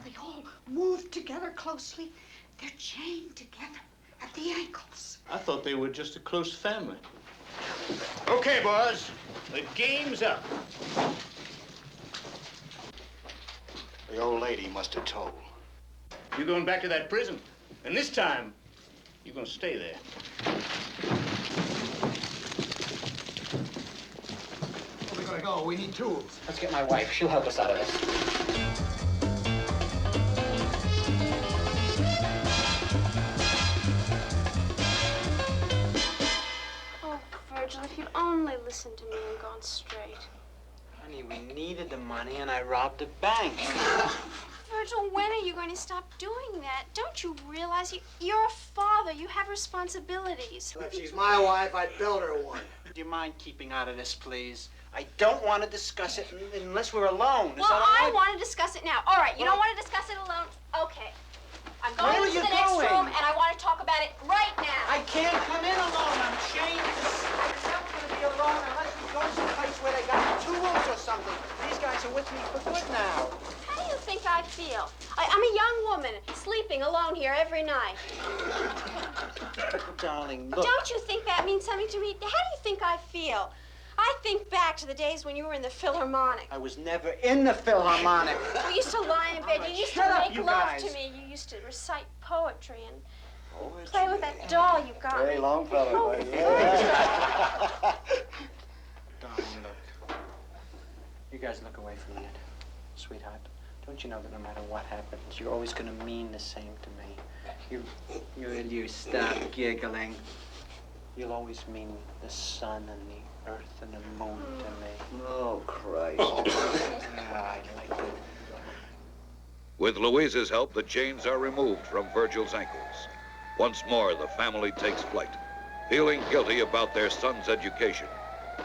they all move together closely. They're chained together at the ankles. I thought they were just a close family. Okay, boys, the game's up. The old lady must have told. You're going back to that prison, and this time, you're gonna stay there. Where are we gonna go? We need tools. Let's get my wife. She'll help us out of this. Oh, Virgil, if you'd only listened to me and gone straight. Honey, we needed the money and I robbed a bank. Virgil, when are you going to stop doing that? Don't you realize you're a father? You have responsibilities. If she's my wife, I'd build her one. Do you mind keeping out of this, please? I don't want to discuss it unless we're alone. Well, I want to discuss it now. All right, you don't want to discuss it alone? Okay. I'm going to the next room, and I want to talk about it right now. I can't come in alone. I'm chained. I'm never going to be alone unless we go someplace where they got tools or something. These guys are with me for good now. How do you think I feel? I'm a young woman sleeping alone here every night. Darling, look. Don't you think that means something to me? How do you think I feel? I think back to the days when you were in the Philharmonic. I was never in the Philharmonic. We used to lie in bed. You used to make love to me. You used to recite poetry and play with that doll you got me. Very long fellow. Darling, look. You guys look away for a minute. Sweetheart, don't you know that no matter what happens, you're always going to mean the same to me? You stop giggling. You'll always mean the sun and the earth and the moon to me. Oh, Christ. I like it. With Louise's help, the chains are removed from Virgil's ankles. Once more, the family takes flight. Feeling guilty about their son's education,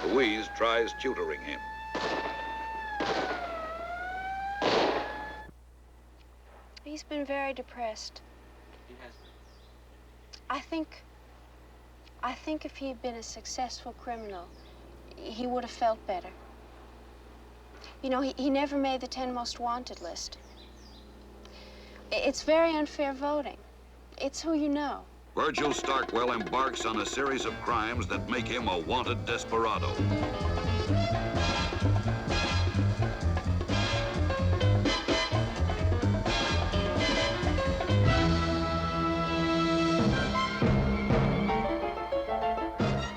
Louise tries tutoring him. He's been very depressed. He has. I think if he had been a successful criminal, he would have felt better. You know, he never made the 10 most wanted list. It's very unfair voting. It's who you know. Virgil Starkwell embarks on a series of crimes that make him a wanted desperado.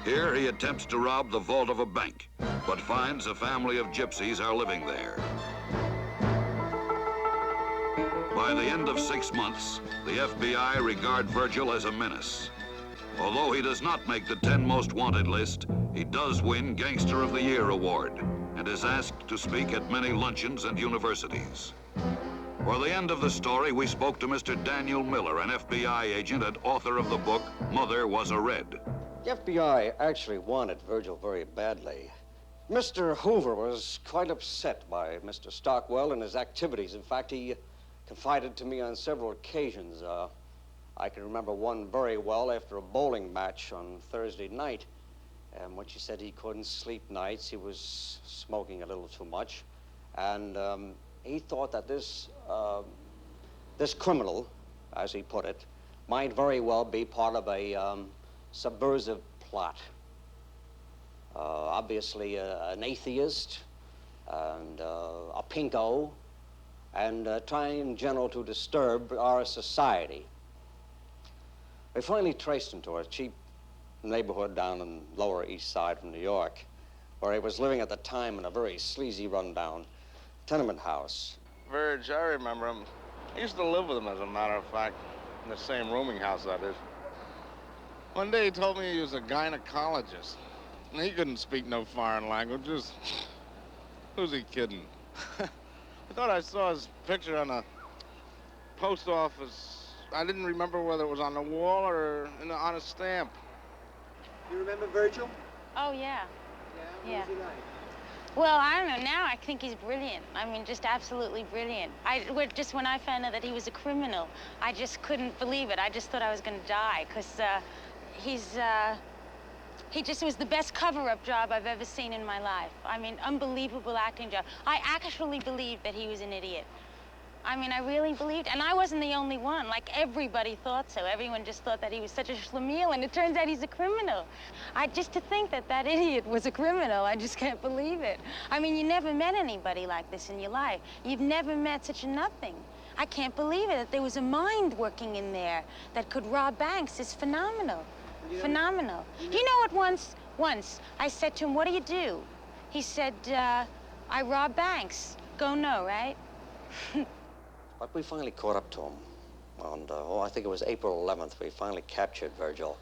Here he attempts to rob the vault of a bank, but finds a family of gypsies are living there. By the end of 6 months, the FBI regard Virgil as a menace. Although he does not make the 10 most wanted list, he does win Gangster of the Year award and is asked to speak at many luncheons and universities. For the end of the story, we spoke to Mr. Daniel Miller, an FBI agent and author of the book, Mother Was a Red. The FBI actually wanted Virgil very badly. Mr. Hoover was quite upset by Mr. Stockwell and his activities. In fact, he confided to me on several occasions. I can remember one very well after a bowling match on Thursday night. And when she said he couldn't sleep nights, he was smoking a little too much. And he thought that this criminal, as he put it, might very well be part of a subversive plot. Obviously an atheist and a pinko, and trying in general to disturb our society. We finally traced him to a cheap neighborhood down in Lower East Side of New York, where he was living at the time in a very sleazy, rundown tenement house. Virg, I remember him. I used to live with him, as a matter of fact, in the same rooming house, that is. One day he told me he was a gynecologist, and he couldn't speak no foreign languages. Who's he kidding? I thought I saw his picture on a post office. I didn't remember whether it was on the wall or on a stamp. You remember Virgil? Oh, yeah. Yeah? What was he like? Well, I don't know. Now I think he's brilliant. I mean, just absolutely brilliant. Just when I found out that he was a criminal, I just couldn't believe it. I just thought I was going to die, because he just was the best cover-up job I've ever seen in my life. I mean, unbelievable acting job. I actually believed that he was an idiot. I mean, I really believed, and I wasn't the only one. Like, everybody thought so. Everyone just thought that he was such a schlemiel, and it turns out he's a criminal. Just to think that that idiot was a criminal, I just can't believe it. I mean, you never met anybody like this in your life. You've never met such a nothing. I can't believe it, that there was a mind working in there that could rob banks. It's phenomenal. Phenomenal. You know what, once I said to him, what do you do? He said, I rob banks. Go no, right? But we finally caught up to him. And, I think it was April 11th, we finally captured Virgil.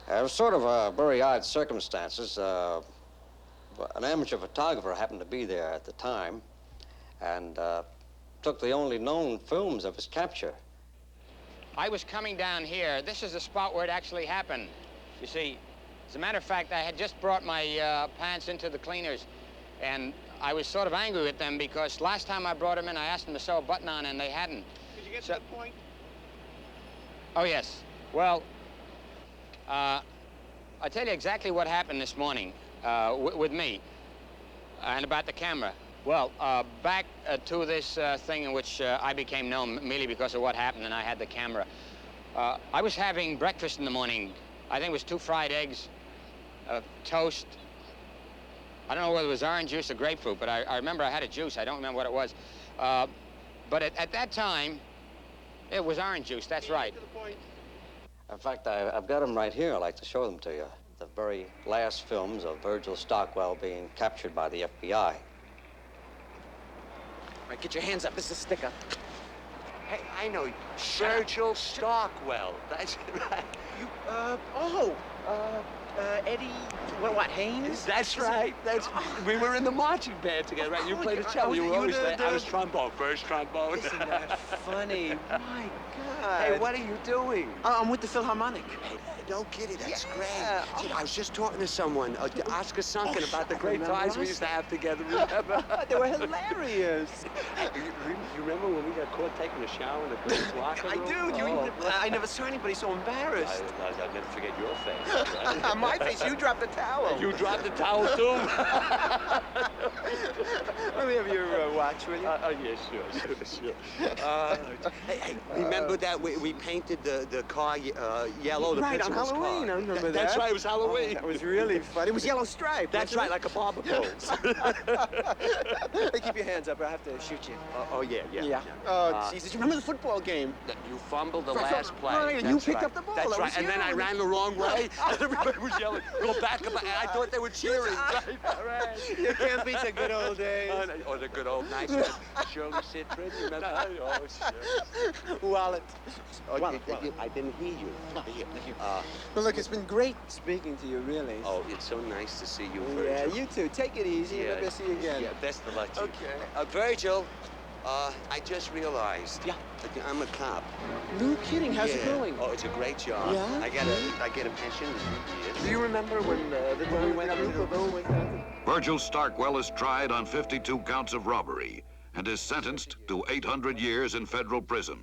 It was sort of very odd circumstances. An amateur photographer happened to be there at the time and took the only known films of his capture. I was coming down here. This is the spot where it actually happened. You see, as a matter of fact, I had just brought my pants into the cleaners, and I was sort of angry with them because last time I brought them in, I asked them to sew a button on, and they hadn't. Did you get to the point? Oh, yes. Well, I'll tell you exactly what happened this morning with me and about the camera. Well, back to this thing in which I became known merely because of what happened and I had the camera. I was having breakfast in the morning. I think it was 2 fried eggs, toast. I don't know whether it was orange juice or grapefruit, but I remember I had a juice. I don't remember what it was. But at that time, it was orange juice, that's right. In fact, I've got them right here. I'd like to show them to you. The very last films of Virgil Stockwell being captured by the FBI. Right, get your hands up. This is a sticker. Hey, I know. Virgil Stockwell. That's right. Eddie, what, Haynes? That's right. We were in the marching band together, right? You played the cello. You were always there. I was trombone, first trombone. Isn't that funny? My God. Hey, what are you doing? I'm with the Philharmonic. Hey, no kidding, that's great. Gee, I was just talking to someone, Oscar Sunken, about the great times we used to have together, remember? They were hilarious. You remember when we got caught taking a shower in the girls' locker room? I do. I never saw anybody so embarrassed. I'll never forget your face. Right? My face, you dropped the towel. You dropped the towel, too? Let me have your watch, will you? Yeah, sure. Hey, remember that we painted the car yellow? Right, on Halloween, I remember that. That's right, it was Halloween. That was really fun. It was yellow stripe. That's right, like a barber pole. Hey, keep your hands up, or I have to shoot you. Oh, yeah. Oh, Jesus, remember the football game? You fumbled the last play. Right, and you picked up the ball. That's right, and then I ran the wrong way, and everybody was yelling, go back, and I thought they were cheering. Right. You can't beat the good old days. Oh, the good old nights. Shirley Citron, you remember? Oh, sure. Wallet. Wallet. I didn't hear you. Well, look, it's been great speaking to you, really. Oh, it's so nice to see you, Virgil. Yeah, you too. Take it easy. Yeah. Maybe I'll see you again. Yeah, best of luck to you. Okay. Virgil, I just realized. Yeah. I'm a cop. No kidding. How's it going? Oh, it's a great job. Yeah? I get a pension in 3 years. Do you remember when we went up to Virgil Stockwell is tried on 52 counts of robbery and is sentenced to 800 years in federal prison.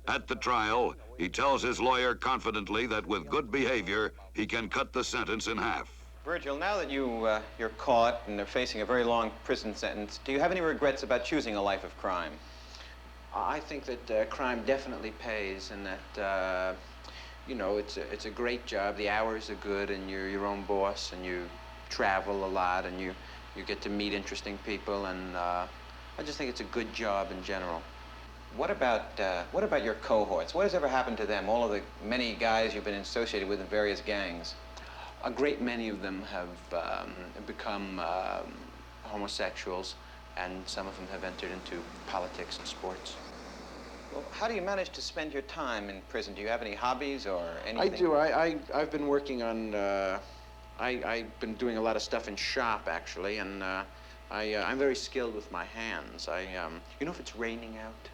At the trial, he tells his lawyer confidently that with good behavior, he can cut the sentence in half. Virgil, now that you're caught and are facing a very long prison sentence, do you have any regrets about choosing a life of crime? I think that crime definitely pays, and that it's a great job. The hours are good, and you're your own boss, and you travel a lot, and you get to meet interesting people, and I just think it's a good job in general. What about your cohorts? What has ever happened to them? All of the many guys you've been associated with in various gangs. A great many of them have become homosexuals, and some of them have entered into politics and sports. Well, how do you manage to spend your time in prison? Do you have any hobbies or anything? I do. I've been working on. I've been doing a lot of stuff in shop actually, and I'm very skilled with my hands. You know, if it's raining out.